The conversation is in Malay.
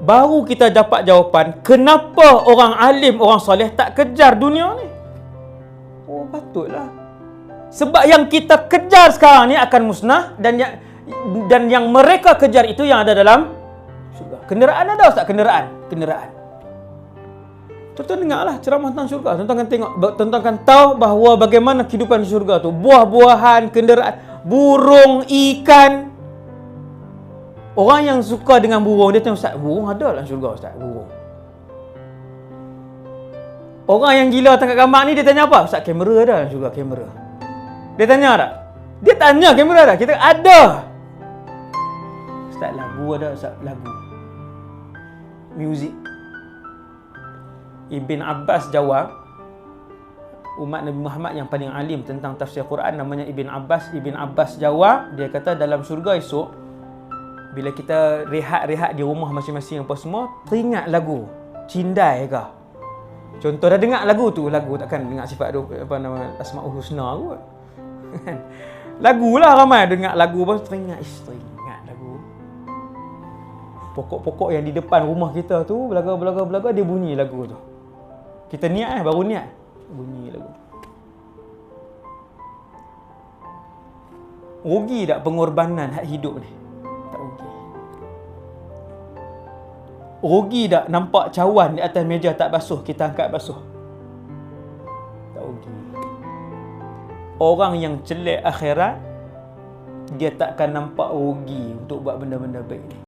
baru kita dapat jawapan kenapa orang alim, orang soleh tak kejar dunia ni. Oh, patutlah. Sebab yang kita kejar sekarang ni akan musnah, dan yang mereka kejar itu yang ada dalam syurga. Kenderaan ada tak? Kenderaan. Tuan-tuan dengarlah ceramah tentang syurga. Tuan-tuan akan tengok, tuan-tuan akan tahu bahawa bagaimana kehidupan di syurga tu. Buah-buahan, kenderaan, burung, ikan. Orang yang suka dengan burung, dia tanya, Ustaz, burung ada dalam syurga, Ustaz, burung. Orang yang gila tangkap gambar ni, dia tanya apa? Ustaz, kamera ada dalam syurga, kamera. Dia tanya tak? Dia tanya kamera ada. Kita ada. Ustaz, lagu ada, Ustaz, lagu. Muzik. Ibn Abbas jawab, umat Nabi Muhammad yang paling alim tentang tafsir Quran namanya Ibn Abbas. Ibn Abbas jawab, dia kata dalam syurga esok, bila kita rehat-rehat di rumah masing-masing apa semua, teringat lagu Cindai ke. Contoh dah dengar lagu tu, lagu takkan dengar sifat apa nama Asmaul Husna kot. Lagulah ramai dengar lagu apa teringat lagu. Pokok-pokok yang di depan rumah kita tu belaga dia bunyi lagu tu. Kita niat baru niat bunyi lagu. Rugi tak pengorbanan hak hidup ni? Tak rugi. Rugi tak nampak cawan di atas meja tak basuh, kita angkat basuh? Tak rugi. Orang yang celak akhirat, dia takkan nampak rugi untuk buat benda-benda baik ni.